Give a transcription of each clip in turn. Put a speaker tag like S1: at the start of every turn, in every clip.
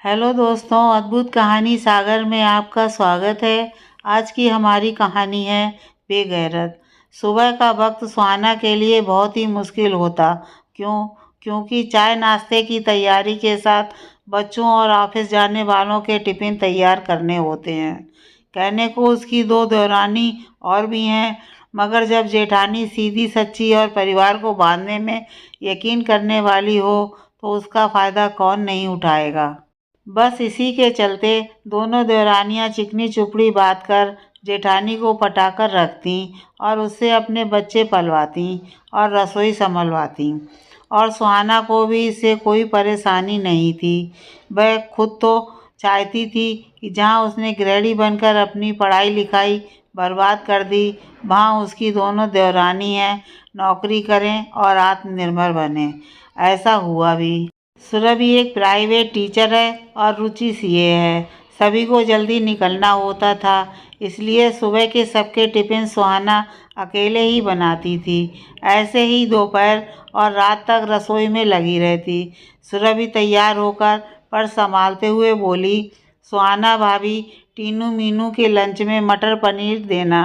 S1: Hello दोस्तों, अद्भुत कहानी सागर में आपका स्वागत है। आज की हमारी कहानी है बेगैरत। सुबह का वक्त सुहाना के लिए बहुत ही मुश्किल होता। क्योंकि चाय नाश्ते की तैयारी के साथ बच्चों और ऑफिस जाने वालों के टिफ़िन तैयार करने होते हैं। कहने को उसकी दो देवरानी और भी हैं, मगर जब जेठानी सीधी सच्ची और परिवार को बांधने में यकीन करने वाली हो तो उसका फ़ायदा कौन नहीं उठाएगा। बस इसी के चलते दोनों देवरानियां चिकनी चुपड़ी बात कर जेठानी को पटाकर रखती और उससे अपने बच्चे पलवाती और रसोई संभलवाती। और सुहाना को भी इससे कोई परेशानी नहीं थी। वह खुद तो चाहती थी कि जहां उसने गृहिणी बनकर अपनी पढ़ाई लिखाई बर्बाद कर दी, वहां उसकी दोनों देवरानियां नौकरी करें और आत्मनिर्भर बने। ऐसा हुआ भी। सुरभि एक प्राइवेट टीचर है और रुचि सीए है। सभी को जल्दी निकलना होता था, इसलिए सुबह के सबके टिफ़िन सुहाना अकेले ही बनाती थी। ऐसे ही दोपहर और रात तक रसोई में लगी रहती। सुरभि तैयार होकर पर्स संभालते हुए बोली, सुहाना भाभी, टीनू मीनू के लंच में मटर पनीर देना।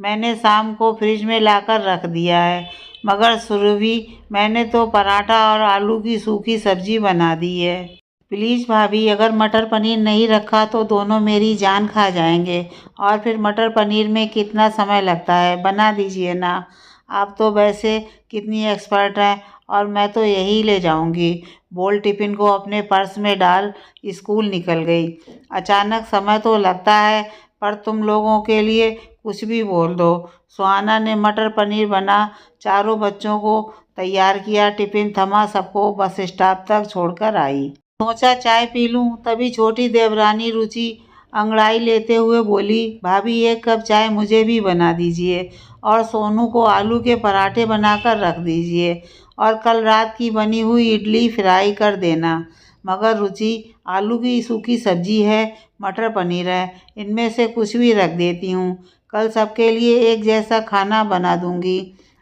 S1: मैंने शाम को फ्रिज में लाकर रख दिया है। मगर सुरभि, मैंने तो पराठा और आलू की सूखी सब्जी बना दी है। प्लीज़ भाभी, अगर मटर पनीर नहीं रखा तो दोनों मेरी जान खा जाएंगे। और फिर मटर पनीर में कितना समय लगता है, बना दीजिए ना। आप तो वैसे कितनी एक्सपर्ट हैं, और मैं तो यही ले जाऊंगी। बोल टिफ़िन को अपने पर्स में डाल स्कूल निकल गई। अचानक समय तो लगता है, पर तुम लोगों के लिए कुछ भी बोल दो। सुहाना ने मटर पनीर बना, चारों बच्चों को तैयार किया, टिफ़िन थमा, सबको बस स्टॉप तक छोड़कर आई। सोचा चाय पी लूं, तभी छोटी देवरानी रुचि अंगड़ाई लेते हुए बोली, भाभी एक कप चाय मुझे भी बना दीजिए, और सोनू को आलू के पराठे बनाकर रख दीजिए, और कल रात की बनी हुई इडली फ्राई कर देना। मगर रुचि, आलू की सूखी सब्जी है, मटर पनीर है, इनमें से कुछ भी रख देती हूँ। कल सबके लिए एक जैसा खाना बना दूंगी।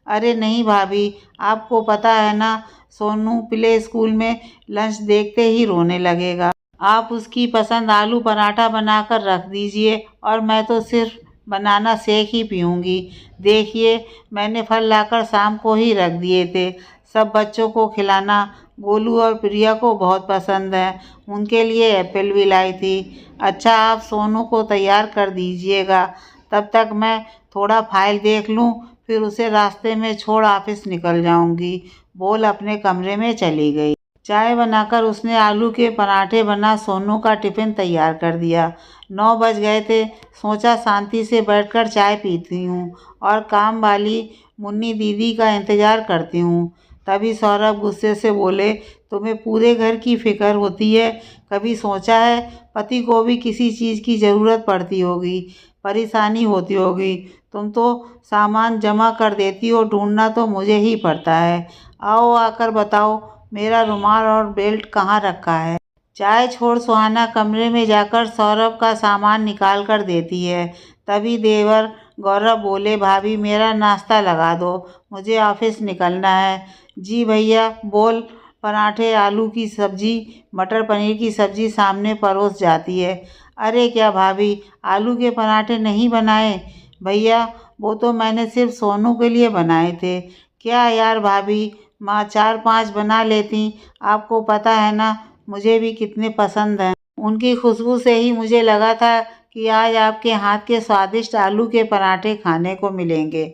S1: अरे नहीं भाभी, आपको पता है ना, सोनू प्ले स्कूल में लंच देखते ही रोने लगेगा। आप उसकी पसंद आलू पराठा बनाकर रख दीजिए, और मैं तो सिर्फ बनाना शेक ही पीऊँगी। देखिए, मैंने फल लाकर शाम को ही रख दिए थे। सब बच्चों को खिलाना। गोलू और प्रिया को बहुत पसंद है, उनके लिए एप्पल भी लाई थी। अच्छा, आप सोनू को तैयार कर दीजिएगा, तब तक मैं थोड़ा फाइल देख लूँ, फिर उसे रास्ते में छोड़ ऑफिस निकल जाऊंगी। बोल अपने कमरे में चली गई। चाय बनाकर उसने आलू के पराठे बना सोनू का टिफ़िन तैयार कर दिया। 9 बज गए थे। सोचा शांति से बैठकर चाय पीती हूँ और काम वाली मुन्नी दीदी का इंतज़ार करती हूँ। तभी सौरभ गुस्से से बोले, तुम्हें पूरे घर की फिक्र होती है? कभी सोचा है पति को भी किसी चीज़ की ज़रूरत पड़ती होगी, परेशानी होती होगी? तुम तो सामान जमा कर देती हो, ढूंढना तो मुझे ही पड़ता है। आओ, आकर बताओ, मेरा रुमाल और बेल्ट कहाँ रखा है? चाय छोड़ सुहाना कमरे में जाकर सौरभ का सामान निकाल कर देती है। तभी देवर गौरव बोले, भाभी मेरा नाश्ता लगा दो, मुझे ऑफिस निकलना है। जी भैया। बोल। पराठे, आलू की सब्जी, मटर पनीर की सब्जी सामने परोस जाती है। अरे क्या भाभी, आलू के पराठे नहीं बनाए? भैया, वो तो मैंने सिर्फ सोनू के लिए बनाए थे। क्या यार भाभी, माँ 4-5 बना लेती। आपको पता है ना मुझे भी कितने पसंद हैं। उनकी खुशबू से ही मुझे लगा था कि आज आपके हाथ के स्वादिष्ट आलू के पराठे खाने को मिलेंगे।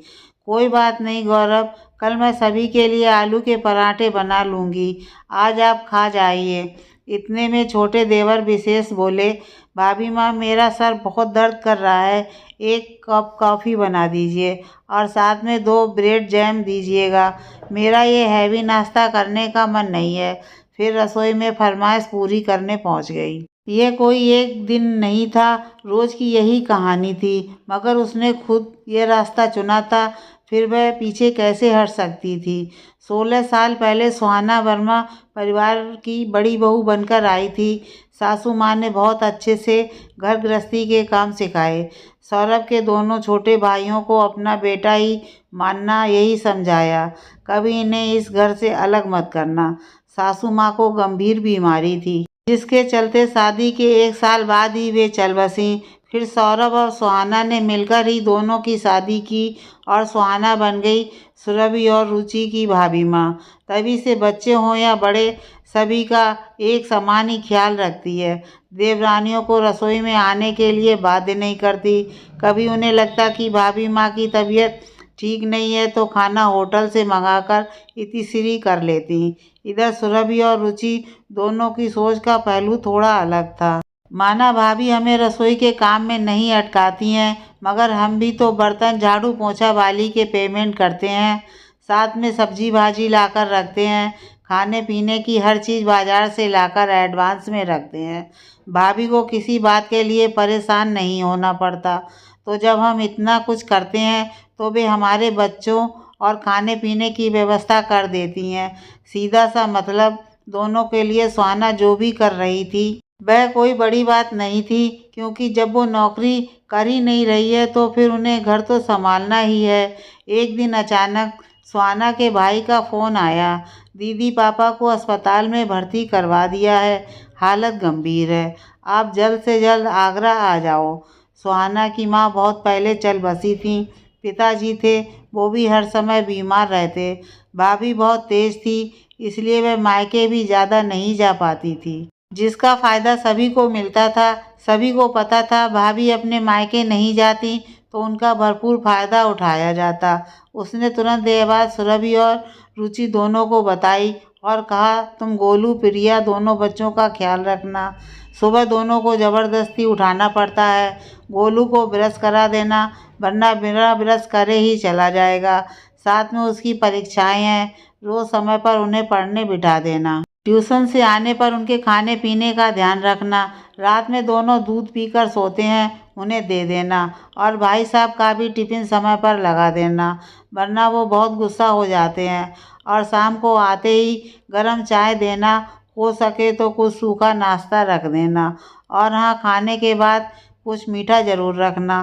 S1: कोई बात नहीं गौरव, कल मैं सभी के लिए आलू के पराठे बना लूँगी, आज आप खा जाइए। इतने में छोटे देवर विशेष बोले, भाभी माँ मेरा सर बहुत दर्द कर रहा है, एक कप कॉफ़ी बना दीजिए और साथ में 2 ब्रेड जैम दीजिएगा। मेरा ये हैवी नाश्ता करने का मन नहीं है। फिर रसोई में फरमाइश पूरी करने पहुंच गई। ये कोई एक दिन नहीं था, रोज की यही कहानी थी, मगर उसने खुद ये रास्ता चुना था, फिर वह पीछे कैसे हट सकती थी। 16 साल पहले सुहाना वर्मा परिवार की बड़ी बहू बनकर आई थी। सासू माँ ने बहुत अच्छे से घर गृहस्थी के काम सिखाए। सौरभ के दोनों छोटे भाइयों को अपना बेटा ही मानना, यही समझाया। कभी इन्हें इस घर से अलग मत करना। सासू माँ को गंभीर बीमारी थी। जिसके चलते शादी के 1 साल बाद ही वे चल बसीं। फिर सौरभ और सुहाना ने मिलकर ही दोनों की शादी की और सुहाना बन गई सुरभि और रुचि की भाभी माँ। तभी से बच्चे हों या बड़े, सभी का एक समान ही ख्याल रखती है। देवरानियों को रसोई में आने के लिए बाध्य नहीं करती। कभी उन्हें लगता कि भाभी माँ की तबीयत ठीक नहीं है तो खाना होटल से मंगाकर इतिश्री कर लेती। इधर सुरभि और रुचि दोनों की सोच का पहलू थोड़ा अलग था। माना भाभी हमें रसोई के काम में नहीं अटकाती हैं, मगर हम भी तो बर्तन झाड़ू पोछा वाली के पेमेंट करते हैं, साथ में सब्जी भाजी लाकर रखते हैं, खाने पीने की हर चीज़ बाजार से लाकर एडवांस में रखते हैं। भाभी को किसी बात के लिए परेशान नहीं होना पड़ता। तो जब हम इतना कुछ करते हैं तो वे हमारे बच्चों और खाने पीने की व्यवस्था कर देती हैं। सीधा सा मतलब, दोनों के लिए सुहाना जो भी कर रही थी वह कोई बड़ी बात नहीं थी, क्योंकि जब वो नौकरी कर ही नहीं रही है तो फिर उन्हें घर तो संभालना ही है। एक दिन अचानक सुहाना के भाई का फ़ोन आया, दीदी पापा को अस्पताल में भर्ती करवा दिया है, हालत गंभीर है, आप जल्द से जल्द आगरा आ जाओ। सुहाना की माँ बहुत पहले चल बसी थीं। पिताजी थे, वो भी हर समय बीमार रहते। भाभी बहुत तेज थी, इसलिए वह मायके भी ज़्यादा नहीं जा पाती थी, जिसका फ़ायदा सभी को मिलता था। सभी को पता था भाभी अपने मायके नहीं जाती तो उनका भरपूर फ़ायदा उठाया जाता। उसने तुरंत यह बात सुरभि और रुचि दोनों को बताई और कहा, तुम गोलू प्रिया दोनों बच्चों का ख्याल रखना। सुबह दोनों को ज़बरदस्ती उठाना पड़ता है। गोलू को ब्रश करा देना, वरना बिना ब्रश करे ही चला जाएगा। साथ में उसकी परीक्षाएं हैं, रोज़ समय पर उन्हें पढ़ने बिठा देना। ट्यूशन से आने पर उनके खाने पीने का ध्यान रखना। रात में दोनों दूध पीकर सोते हैं, उन्हें दे देना। और भाई साहब का भी टिफ़िन समय पर लगा देना, वरना वो बहुत गुस्सा हो जाते हैं। और शाम को आते ही गर्म चाय देना, हो सके तो कुछ सूखा नाश्ता रख देना। और हाँ, खाने के बाद कुछ मीठा ज़रूर रखना।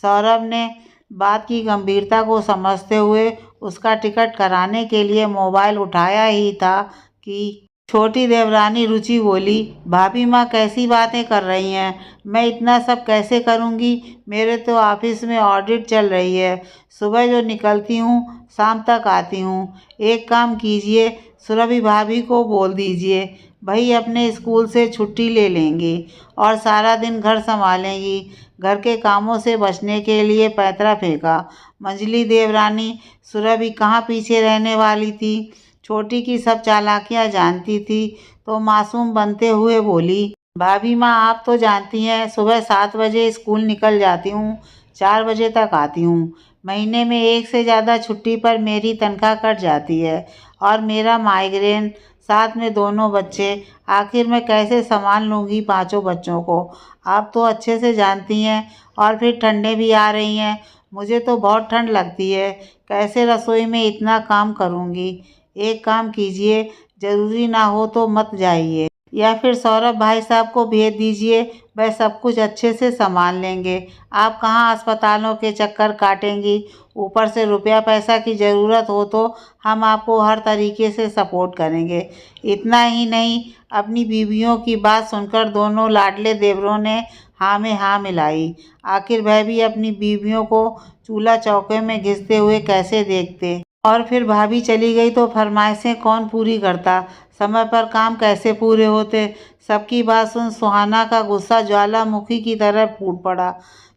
S1: सौरभ ने बात की गंभीरता को समझते हुए उसका टिकट कराने के लिए मोबाइल उठाया ही था कि छोटी देवरानी रुचि बोली, भाभी माँ कैसी बातें कर रही हैं, मैं इतना सब कैसे करूँगी, मेरे तो ऑफिस में ऑडिट चल रही है, सुबह जो निकलती हूँ शाम तक आती हूँ। एक काम कीजिए, सुरभि भाभी को बोल दीजिए, भाई अपने स्कूल से छुट्टी ले लेंगी और सारा दिन घर संभालेंगी। घर के कामों से बचने के लिए पैतरा फेंका। मंजली देवरानी सुरभि कहाँ पीछे रहने वाली थी। छोटी की सब चालाकियाँ जानती थी, तो मासूम बनते हुए बोली, भाभी माँ आप तो जानती हैं, सुबह 7 बजे स्कूल निकल जाती हूँ, 4 बजे तक आती हूँ। महीने में 1 से ज़्यादा छुट्टी पर मेरी तनख्वाह कट जाती है और मेरा माइग्रेन, साथ में दोनों बच्चे, आखिर मैं कैसे संभाल लूँगी 5 बच्चों को। आप तो अच्छे से जानती हैं। और फिर ठंडें भी आ रही हैं, मुझे तो बहुत ठंड लगती है, कैसे रसोई में इतना काम करूँगी। एक काम कीजिए, ज़रूरी ना हो तो मत जाइए, या फिर सौरभ भाई साहब को भेज दीजिए, वह सब कुछ अच्छे से संभाल लेंगे। आप कहाँ अस्पतालों के चक्कर काटेंगी, ऊपर से रुपया पैसा की ज़रूरत हो तो हम आपको हर तरीके से सपोर्ट करेंगे। इतना ही नहीं, अपनी बीवियों की बात सुनकर दोनों लाडले देवरों ने हाँ में हाँ मिलाई। आखिर वह भी अपनी बीवियों को चूल्हा चौके में घिसते हुए कैसे देखते। और फिर भाभी चली गई तो फरमाइशें कौन पूरी करता, समय पर काम कैसे पूरे होते। सबकी बात सुन सुहाना का गुस्सा ज्वालामुखी की तरह फूट पड़ा।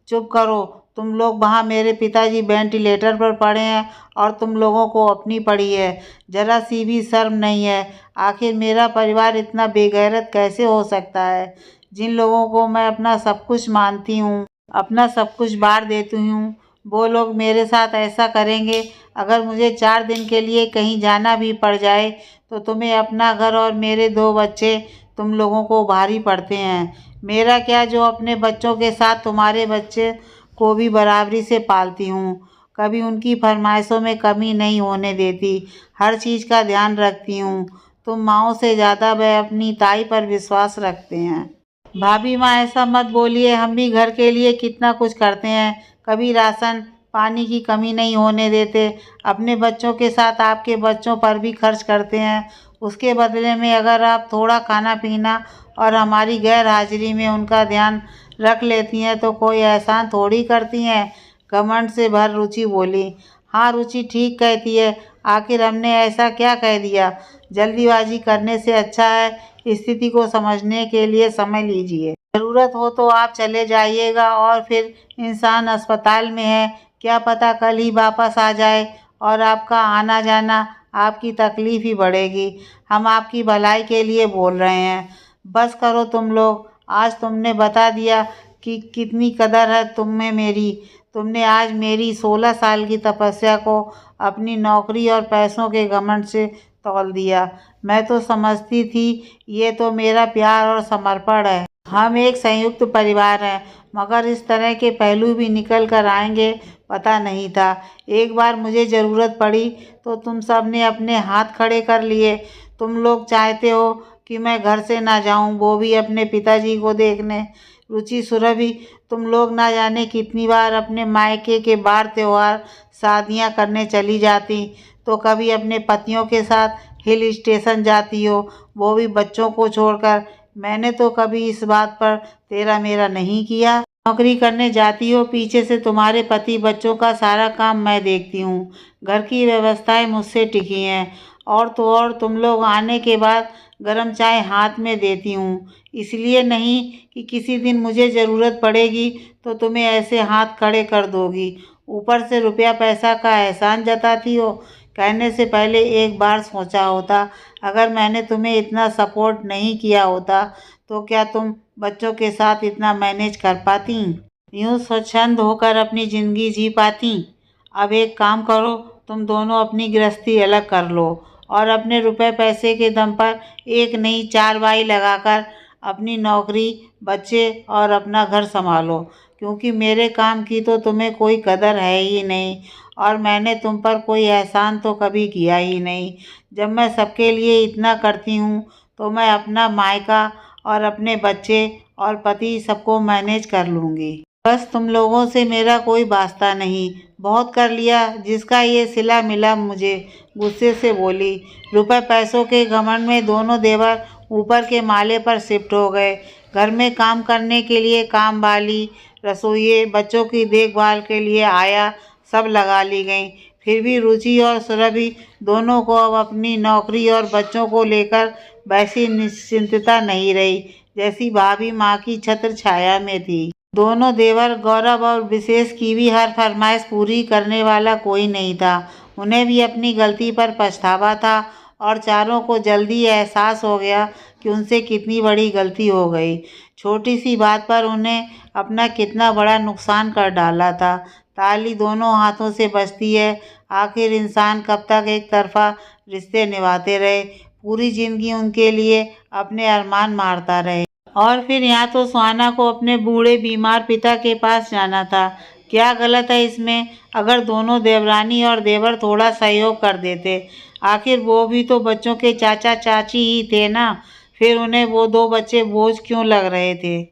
S1: चुप करो, तुम लोग वहाँ मेरे पिताजी वेंटिलेटर पर पड़े हैं और तुम लोगों को अपनी पड़ी है, जरा सी भी शर्म नहीं है। आखिर मेरा परिवार इतना बेगैरत कैसे हो सकता है। जिन लोगों को मैं अपना सब कुछ मानती हूँ, अपना सब कुछ बांट देती हूँ, वो लोग मेरे साथ ऐसा करेंगे। अगर मुझे 4 दिन के लिए कहीं जाना भी पड़ जाए तो तुम्हें अपना घर और मेरे 2 बच्चे तुम लोगों को भारी पड़ते हैं। मेरा क्या, जो अपने बच्चों के साथ तुम्हारे बच्चे को भी बराबरी से पालती हूँ, कभी उनकी फरमाइशों में कमी नहीं होने देती, हर चीज़ का ध्यान रखती हूँ। तुम माँओं से ज़्यादा वह अपनी ताई पर विश्वास रखते हैं। भाभी माँ ऐसा मत बोलिए, हम भी घर के लिए कितना कुछ करते हैं, कभी राशन पानी की कमी नहीं होने देते, अपने बच्चों के साथ आपके बच्चों पर भी खर्च करते हैं। उसके बदले में अगर आप थोड़ा खाना पीना और हमारी गैर हाजिरी में उनका ध्यान रख लेती हैं तो कोई एहसान थोड़ी करती हैं। घमंड से भर रुचि बोली। हाँ रुचि ठीक कहती है, आखिर हमने ऐसा क्या कह दिया? जल्दीबाजी करने से अच्छा है स्थिति को समझने के लिए समय लीजिए। ज़रूरत हो तो आप चले जाइएगा और फिर इंसान अस्पताल में है, क्या पता कल ही वापस आ जाए और आपका आना जाना आपकी तकलीफ ही बढ़ेगी। हम आपकी भलाई के लिए बोल रहे हैं। बस करो तुम लोग, आज तुमने बता दिया कि कितनी कदर है तुम में मेरी। तुमने आज मेरी 16 साल की तपस्या को अपनी नौकरी और पैसों के घमंड से तौल दिया। मैं तो समझती थी ये तो मेरा प्यार और समर्पण है, हम एक संयुक्त परिवार हैं, मगर इस तरह के पहलू भी निकल कर आएंगे पता नहीं था। एक बार मुझे ज़रूरत पड़ी तो तुम सब ने अपने हाथ खड़े कर लिए। तुम लोग चाहते हो कि मैं घर से ना जाऊं, वो भी अपने पिताजी को देखने। रुचि सुरभि, तुम लोग ना जाने कितनी बार अपने मायके के बार त्योहार शादियां करने चली जाती, तो कभी अपने पतियों के साथ हिल स्टेशन जाती हो, वो भी बच्चों को छोड़कर। मैंने तो कभी इस बात पर तेरा मेरा नहीं किया। नौकरी करने जाती हो, पीछे से तुम्हारे पति बच्चों का सारा काम मैं देखती हूँ। घर की व्यवस्थाएं मुझसे टिकी हैं और तो और तुम लोग आने के बाद गरम चाय हाथ में देती हूँ, इसलिए नहीं कि किसी दिन मुझे ज़रूरत पड़ेगी तो तुम्हें ऐसे हाथ खड़े कर दोगी। ऊपर से रुपया पैसा का एहसान जताती हो। कहने से पहले एक बार सोचा होता, अगर मैंने तुम्हें इतना सपोर्ट नहीं किया होता तो क्या तुम बच्चों के साथ इतना मैनेज कर पाती, यूँ स्वच्छंद होकर अपनी ज़िंदगी जी पाती? अब एक काम करो, तुम दोनों अपनी गृहस्थी अलग कर लो और अपने रुपए पैसे के दम पर एक नई चारपाई लगाकर अपनी नौकरी, बच्चे और अपना घर संभालो, क्योंकि मेरे काम की तो तुम्हें कोई कदर है ही नहीं और मैंने तुम पर कोई एहसान तो कभी किया ही नहीं। जब मैं सबके लिए इतना करती हूँ तो मैं अपना मायका और अपने बच्चे और पति सबको मैनेज कर लूँगी। बस तुम लोगों से मेरा कोई वास्ता नहीं, बहुत कर लिया जिसका ये सिला मिला मुझे, गुस्से से बोली। रुपए पैसों के घमंड में दोनों देवर ऊपर के माले पर शिफ्ट हो गए। घर में काम करने के लिए काम वाली, रसोइये, बच्चों की देखभाल के लिए आया, सब लगा ली गईं। फिर भी रुचि और सुरभि दोनों को अब अपनी नौकरी और बच्चों को लेकर वैसी निश्चिंतता नहीं रही जैसी भाभी माँ की छत्र छाया में थी। दोनों देवर गौरव और विशेष की भी हर फरमाइश पूरी करने वाला कोई नहीं था। उन्हें भी अपनी गलती पर पछतावा था और चारों को जल्दी एहसास हो गया कि उनसे कितनी बड़ी गलती हो गई। छोटी सी बात पर उन्हें अपना कितना बड़ा नुकसान कर डाला था। ताली दोनों हाथों से बजती है, आखिर इंसान कब तक एक तरफा रिश्ते निभाते रहे, पूरी जिंदगी उनके लिए अपने अरमान मारता रहे। और फिर यहाँ तो सुहाना को अपने बूढ़े बीमार पिता के पास जाना था। क्या गलत है इसमें? अगर दोनों देवरानी और देवर थोड़ा सहयोग कर देते, आखिर वो भी तो बच्चों के चाचा चाची ही थे ना, फिर उन्हें वो दो बच्चे बोझ क्यों लग रहे थे?